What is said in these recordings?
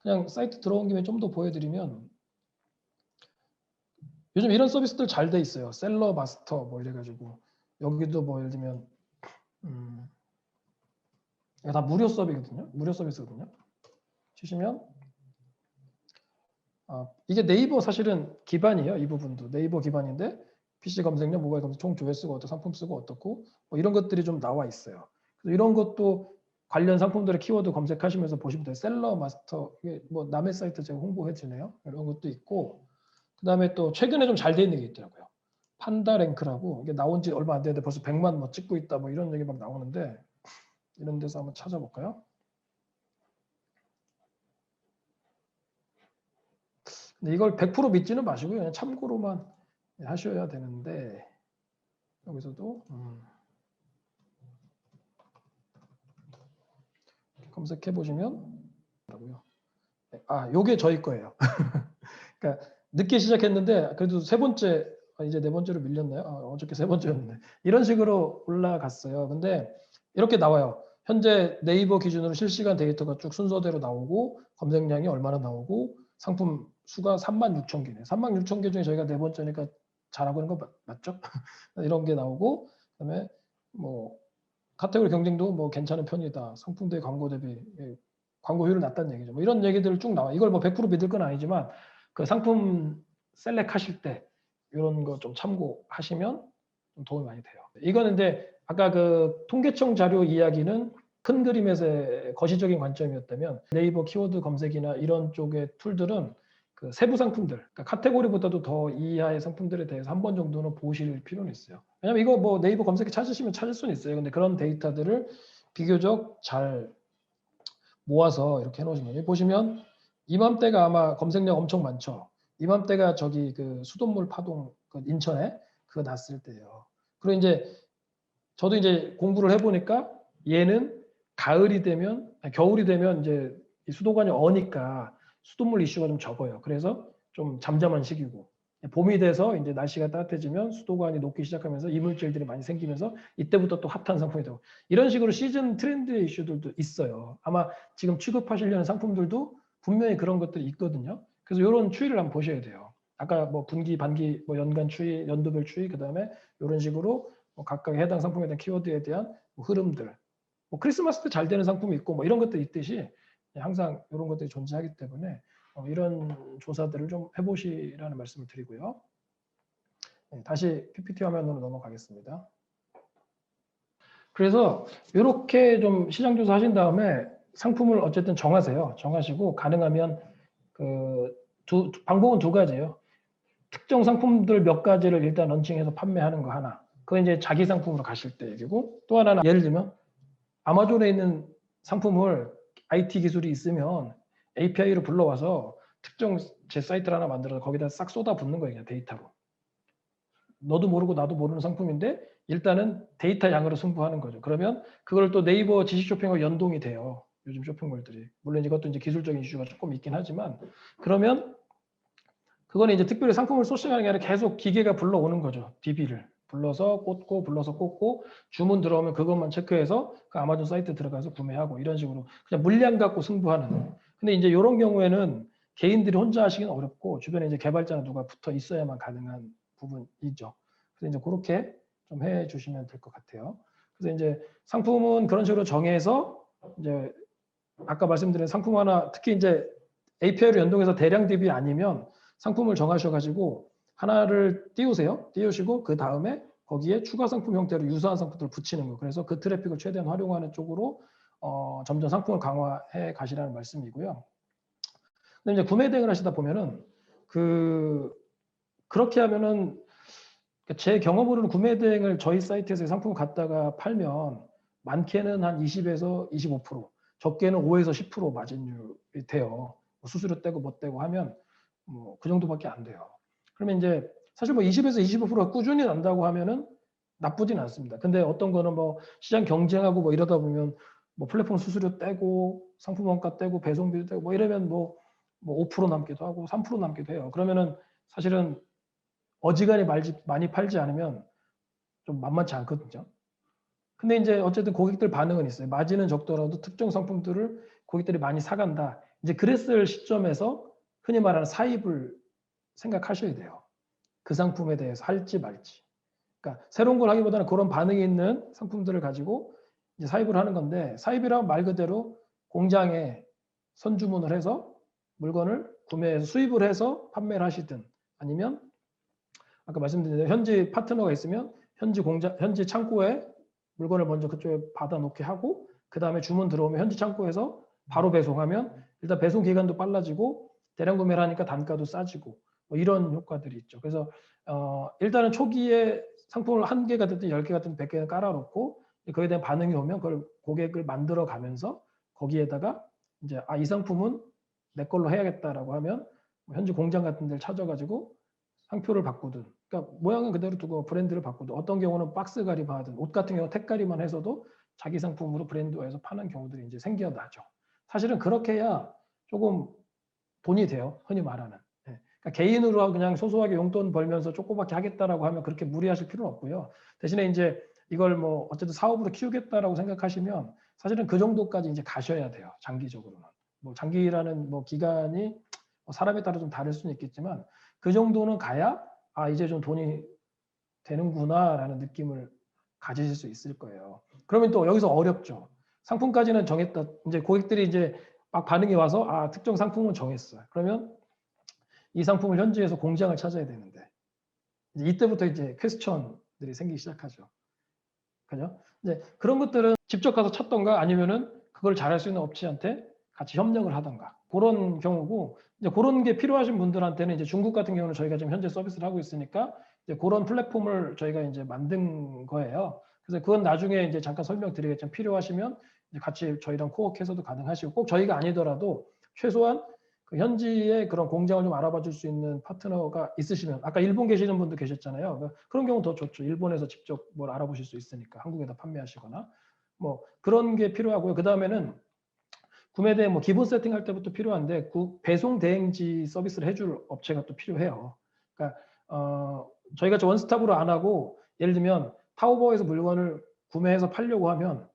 그냥 사이트 들어온 김에 좀 더 보여드리면 요즘 이런 서비스들 잘 돼 있어요. 셀러 마스터 뭐 이래가지고 여기도 뭐 예를 들면 이거 다 무료 서비스거든요. 무료 서비스거든요. 치시면 이게 네이버 사실은 기반이에요. 이 부분도 네이버 기반인데 PC 검색량, 모바일 검색, 총 조회수가 어떻고 상품 쓰고 어떻고 뭐 이런 것들이 좀 나와 있어요. 그래서 이런 것도 관련 상품들의 키워드 검색하시면서 보시면 돼요. 셀러 마스터 이게 뭐 남의 사이트 제가 홍보해 주네요. 이런 것도 있고 그다음에 또 최근에 좀 잘 돼 있는 게 있더라고요. 판다 랭크라고 이게 나온 지 얼마 안 됐는데 벌써 100만 뭐 찍고 있다 뭐 이런 얘기 막 나오는데 이런 데서 한번 찾아볼까요? 근데 이걸 100% 믿지는 마시고요. 그냥 참고로만 하셔야 되는데 여기서도 검색해 보시면 요게 저희 거예요. 그러니까 늦게 시작했는데 그래도 세 번째 이제 네 번째로 밀렸나요? 어저께 세 번째였는데 이런 식으로 올라갔어요. 근데 이렇게 나와요. 현재 네이버 기준으로 실시간 데이터가 쭉 순서대로 나오고 검색량이 얼마나 나오고 상품 수가 36,000개네. 36,000개 중에 저희가 네 번째니까 잘하고 있는 거 맞죠? 이런 게 나오고 그다음에 뭐 카테고리 경쟁도 뭐 괜찮은 편이다. 상품 대 광고 대비 광고 효율 낮다는 얘기죠. 뭐 이런 얘기들 쭉 나와. 이걸 뭐 100% 믿을 건 아니지만 그 상품 셀렉 하실 때 이런 거 좀 참고하시면 좀 도움이 많이 돼요. 이거는 이제 아까 그 통계청 자료 이야기는 큰 그림에서의 거시적인 관점이었다면 네이버 키워드 검색이나 이런 쪽의 툴들은 그 세부 상품들, 그러니까 카테고리보다도 더 이하의 상품들에 대해서 한 번 정도는 보실 필요는 있어요. 왜냐면 이거 뭐 네이버 검색에 찾으시면 찾을 수는 있어요. 근데 그런 데이터들을 비교적 잘 모아서 이렇게 해놓으시면 여기 보시면 이맘때가 아마 검색량 엄청 많죠. 이맘때가 저기 그 수돗물 파동 그 인천에 그거 났을 때예요. 그리고 이제 저도 이제 공부를 해보니까 얘는 가을이 되면 겨울이 되면 이제 수도관이 어니까 수돗물 이슈가 좀 적어요. 그래서 좀 잠잠한 시기고 봄이 돼서 이제 날씨가 따뜻해지면 수도관이 녹기 시작하면서 이물질들이 많이 생기면서 이때부터 또 핫한 상품이 되고 이런 식으로 시즌 트렌드 이슈들도 있어요. 아마 지금 취급하시려는 상품들도 분명히 그런 것들이 있거든요. 그래서 이런 추이를 한번 보셔야 돼요. 아까 뭐 분기, 반기, 뭐 연간 추이, 연도별 추이, 그 다음에 이런 식으로 뭐 각각 해당 상품에 대한 키워드에 대한 뭐 흐름들, 뭐 크리스마스 때 잘 되는 상품이 있고 뭐 이런 것들이 있듯이 항상 이런 것들이 존재하기 때문에 이런 조사들을 좀 해보시라는 말씀을 드리고요. 다시 PPT 화면으로 넘어가겠습니다. 그래서 이렇게 좀 시장 조사 하신 다음에 상품을 어쨌든 정하세요. 정하시고 가능하면 그 방법은 두 가지예요. 특정 상품들 몇 가지를 일단 런칭해서 판매하는 거 하나. 그건 이제 자기 상품으로 가실 때 얘기고 또 하나는 예를 들면 아마존에 있는 상품을 IT 기술이 있으면 API로 불러와서 특정 제 사이트를 하나 만들어서 거기다 싹 쏟아붓는 거예요. 그냥 데이터로. 너도 모르고 나도 모르는 상품인데 일단은 데이터 양으로 승부하는 거죠. 그러면 그걸 또 네이버 지식 쇼핑하고 연동이 돼요. 요즘 쇼핑몰들이. 물론 이것도 이제 기술적인 이슈가 조금 있긴 하지만 그러면 그거는 이제 특별히 상품을 소싱하는 게 아니라 계속 기계가 불러오는 거죠. DB를. 불러서 꽂고 불러서 꽂고 주문 들어오면 그것만 체크해서 그 아마존 사이트 들어가서 구매하고 이런 식으로 그냥 물량 갖고 승부하는. 근데 이제 이런 경우에는 개인들이 혼자 하시기는 어렵고 주변에 이제 개발자나 누가 붙어 있어야만 가능한 부분이죠. 그래서 이제 그렇게 좀 해 주시면 될 것 같아요. 그래서 이제 상품은 그런 식으로 정해서 이제 아까 말씀드린 상품 하나 특히 이제 API로 연동해서 대량 DB 아니면 상품을 정하셔가지고 하나를 띄우세요. 띄우시고 그 다음에 거기에 추가 상품 형태로 유사한 상품들을 붙이는 거. 그래서 그 트래픽을 최대한 활용하는 쪽으로 점점 상품을 강화해 가시라는 말씀이고요. 근데 이제 구매 대행을 하시다 보면은 그렇게 하면은 제 경험으로는 구매 대행을 저희 사이트에서 상품을 갖다가 팔면 많게는 한 20에서 25%, 적게는 5에서 10% 마진율이 돼요. 수수료 떼고 뭐 떼고 하면 뭐 그 정도밖에 안 돼요. 그러면 이제 사실 뭐 20에서 25%가 꾸준히 난다고 하면은 나쁘진 않습니다. 근데 어떤 거는 뭐 시장 경쟁하고 뭐 이러다 보면 뭐 플랫폼 수수료 떼고 상품 원가 떼고 배송비도 떼고 뭐 이러면 뭐 5% 남기도 하고 3% 남기도 해요. 그러면은 사실은 어지간히 많이 팔지 않으면 좀 만만치 않거든요. 근데 이제 어쨌든 고객들 반응은 있어요. 마진은 적더라도 특정 상품들을 고객들이 많이 사간다. 이제 그랬을 시점에서 흔히 말하는 사입을 생각하셔야 돼요. 그 상품에 대해서 할지 말지. 그러니까 새로운 걸 하기보다는 그런 반응이 있는 상품들을 가지고 이제 사입을 하는 건데, 사입이란 말 그대로 공장에 선주문을 해서 물건을 구매해서 수입을 해서 판매를 하시든, 아니면 아까 말씀드린 대로 현지 파트너가 있으면 현지 창고에 물건을 먼저 그쪽에 받아 놓게 하고, 그 다음에 주문 들어오면 현지 창고에서 바로 배송하면 일단 배송 기간도 빨라지고 대량 구매를 하니까 단가도 싸지고, 뭐 이런 효과들이 있죠. 그래서 일단은 초기에 상품을 한 개가 됐든 10개가 됐든 100개가 깔아놓고 그에 대한 반응이 오면 그걸 고객을 만들어 가면서 거기에다가 이제 이 상품은 내 걸로 해야겠다라고 하면 현지 공장 같은 데를 찾아가지고 상표를 바꾸든, 그러니까 모양은 그대로 두고 브랜드를 바꾸든, 어떤 경우는 박스 가리만 옷 같은 경우 택가리만 해서도 자기 상품으로 브랜드화해서 파는 경우들이 이제 생겨나죠. 사실은 그렇게 해야 조금 돈이 돼요. 흔히 말하는. 그러니까 개인으로 그냥 소소하게 용돈 벌면서 조그맣게 하겠다라고 하면 그렇게 무리하실 필요는 없고요. 대신에 이제 이걸 뭐 어쨌든 사업으로 키우겠다라고 생각하시면 사실은 그 정도까지 이제 가셔야 돼요. 장기적으로는. 뭐 장기라는 뭐 기간이 사람에 따라 좀 다를 수는 있겠지만 그 정도는 가야 이제 좀 돈이 되는구나라는 느낌을 가지실 수 있을 거예요. 그러면 또 여기서 어렵죠. 상품까지는 정했다. 이제 고객들이 이제 막 반응이 와서 특정 상품은 정했어요. 그러면 이 상품을 현지에서 공장을 찾아야 되는데 이때부터 이제 퀘스천들이 생기기 시작하죠. 그죠? 이제 그런 것들은 직접 가서 찾던가 아니면은 그걸 잘할 수 있는 업체한테 같이 협력을 하던가 그런 경우고, 이제 그런 게 필요하신 분들한테는 이제 중국 같은 경우는 저희가 지금 현재 서비스를 하고 있으니까 이제 그런 플랫폼을 저희가 이제 만든 거예요. 그래서 그건 나중에 이제 잠깐 설명드리겠지만 필요하시면 이제 같이 저희랑 코워크해서도 가능하시고, 꼭 저희가 아니더라도 최소한 그 현지의 그런 공장을 좀 알아봐 줄 수 있는 파트너가 있으시면, 아까 일본 계시는 분도 계셨잖아요. 그런 경우 더 좋죠. 일본에서 직접 뭘 알아보실 수 있으니까 한국에다 판매하시거나 뭐 그런 게 필요하고요. 그 다음에는 구매 대행 뭐 기본 세팅할 때부터 필요한데 배송 대행지 서비스를 해줄 업체가 또 필요해요. 그러니까 저희가 원스톱으로 안 하고, 예를 들면 타오바오에서 물건을 구매해서 팔려고 하면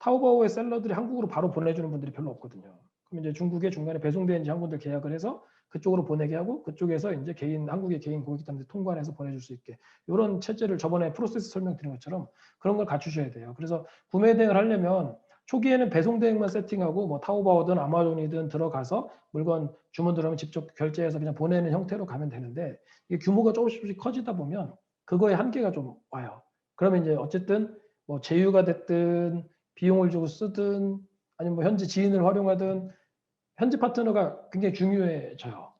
타오바오의 셀러들이 한국으로 바로 보내주는 분들이 별로 없거든요. 그럼 이제 중국에 중간에 배송 대행지 한 군데 계약을 해서 그쪽으로 보내게 하고 그쪽에서 이제 한국의 개인 고객들한테 통관해서 보내줄 수 있게, 이런 체제를 저번에 프로세스 설명드린 것처럼 그런 걸 갖추셔야 돼요. 그래서 구매 대행을 하려면 초기에는 배송 대행만 세팅하고 뭐 타오바오든 아마존이든 들어가서 물건 주문 들어오면 직접 결제해서 그냥 보내는 형태로 가면 되는데, 이게 규모가 조금씩 커지다 보면 그거에 한계가 좀 와요. 그러면 이제 어쨌든 뭐 제휴가 됐든 비용을 주고 쓰든 아니면 뭐 현지 지인을 활용하든 현지 파트너가 굉장히 중요해져요.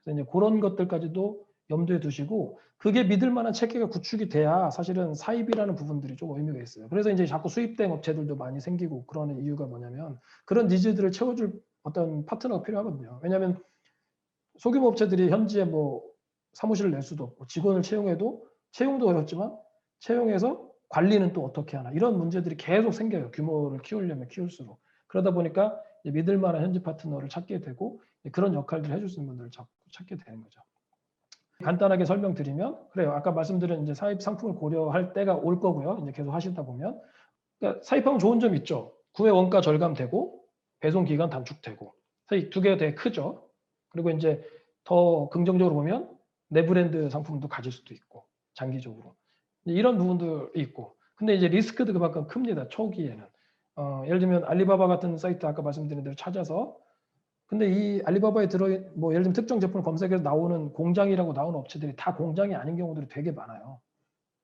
그래서 이제 그런 것들까지도 염두에 두시고, 그게 믿을 만한 체계가 구축이 돼야 사실은 사입이라는 부분들이 좀 의미가 있어요. 그래서 이제 자꾸 수입된 업체들도 많이 생기고 그러는 이유가 뭐냐면 그런 니즈들을 채워줄 어떤 파트너가 필요하거든요. 왜냐하면 소규모 업체들이 현지에 뭐 사무실을 낼 수도 없고 직원을 채용해도 채용도 어렵지만 채용해서 관리는 또 어떻게 하나, 이런 문제들이 계속 생겨요. 규모를 키우려면 키울수록. 그러다 보니까 믿을 만한 현지 파트너를 찾게 되고 그런 역할들을 해줄 수 있는 분들을 찾게 되는 거죠. 간단하게 설명드리면 그래요. 아까 말씀드린 이제 사입 상품을 고려할 때가 올 거고요. 이제 계속 하시다 보면 그러니까 사입하면 좋은 점이 있죠. 구매 원가 절감되고 배송 기간 단축되고, 이 두 개가 되게 크죠. 그리고 이제 더 긍정적으로 보면 내 브랜드 상품도 가질 수도 있고 장기적으로 이런 부분들이 있고, 근데 이제 리스크도 그만큼 큽니다. 초기에는 예를 들면 알리바바 같은 사이트 아까 말씀드린 대로 찾아서, 근데 이 알리바바에 뭐 예를 들면 특정 제품을 검색해서 나오는 공장이라고 나오는 업체들이 다 공장이 아닌 경우들이 되게 많아요.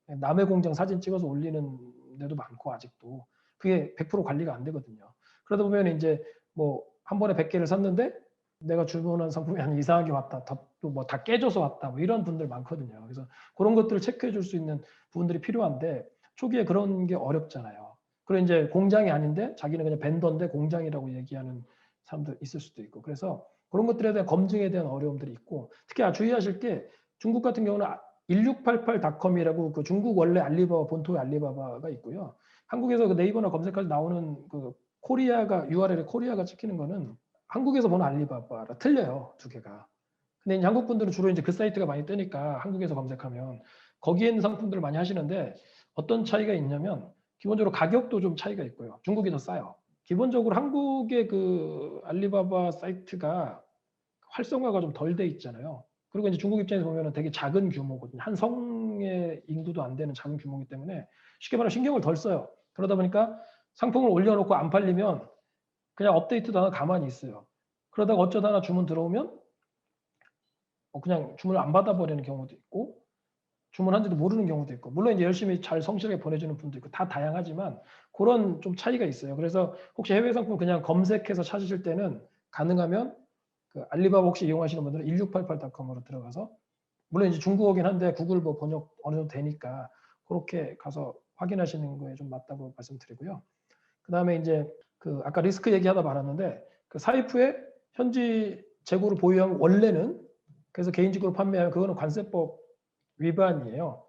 남의 공장 사진 찍어서 올리는 데도 많고 아직도 그게 100% 관리가 안 되거든요. 그러다 보면 이제 뭐 한 번에 100개를 샀는데 내가 주문한 상품이 한 이상하게 왔다, 또 뭐 다 깨져서 왔다, 뭐 이런 분들 많거든요. 그래서 그런 것들을 체크해 줄 수 있는 부분들이 필요한데 초기에 그런 게 어렵잖아요. 그리고 이제 공장이 아닌데 자기는 그냥 벤더인데 공장이라고 얘기하는 사람도 있을 수도 있고, 그래서 그런 것들에 대한 검증에 대한 어려움들이 있고, 특히 주의하실 게 중국 같은 경우는 1688.com이라고 그 중국 원래 알리바바 본토의 알리바바가 있고요. 한국에서 그 네이버나 검색할 때 나오는 그 코리아가 URL에 코리아가 찍히는 거는 한국에서 보는 알리바바라 틀려요, 두 개가. 근데 이제 한국 분들은 주로 이제 그 사이트가 많이 뜨니까 한국에서 검색하면 거기에 있는 상품들을 많이 하시는데 어떤 차이가 있냐면 기본적으로 가격도 좀 차이가 있고요. 중국이 더 싸요. 기본적으로 한국의 그 알리바바 사이트가 활성화가 좀 덜 돼 있잖아요. 그리고 이제 중국 입장에서 보면은 되게 작은 규모거든요. 한 성의 인구도 안 되는 작은 규모이기 때문에 쉽게 말하면 신경을 덜 써요. 그러다 보니까 상품을 올려놓고 안 팔리면 그냥 업데이트도 하나 가만히 있어요. 그러다가 어쩌다 하나 주문 들어오면 그냥 주문을 안 받아버리는 경우도 있고 주문한지도 모르는 경우도 있고 물론 이제 열심히 잘 성실하게 보내주는 분도 있고 다 다양하지만 그런 좀 차이가 있어요. 그래서 혹시 해외 상품 그냥 검색해서 찾으실 때는 가능하면 그 알리바바 혹시 이용하시는 분들은 1688.com으로 들어가서 물론 이제 중국어긴 한데 구글 뭐 번역 어느 정도 되니까 그렇게 가서 확인하시는 거에 좀 맞다고 말씀드리고요. 그 다음에 이제 그 아까 리스크 얘기하다 말았는데 그 사이프에 현지 재고를 보유하면 원래는 그래서 개인적으로 판매하면 그거는 관세법 위반이에요.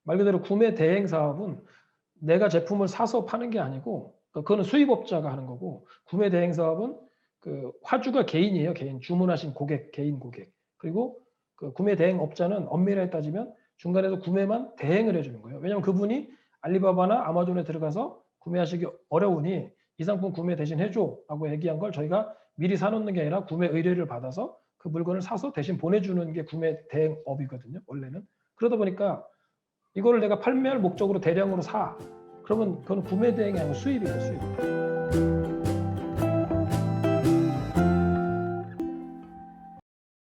말 그대로 구매 대행 사업은 내가 제품을 사서 파는 게 아니고 그거는 수입업자가 하는 거고 구매 대행 사업은 그 화주가 개인이에요. 개인 주문하신 고객 개인 고객 그리고 그 구매 대행 업자는 엄밀하게 따지면 중간에서 구매만 대행을 해주는 거예요. 왜냐하면 그분이 알리바바나 아마존에 들어가서 구매하시기 어려우니 이 상품 구매 대신 해줘라고 얘기한 걸 저희가 미리 사놓는 게 아니라 구매 의뢰를 받아서 그 물건을 사서 대신 보내주는 게 구매 대행업이거든요. 원래는. 그러다 보니까 이거를 내가 판매할 목적으로 대량으로 사. 그러면 그건 구매 대행이 아니고 수입이에요. 수입.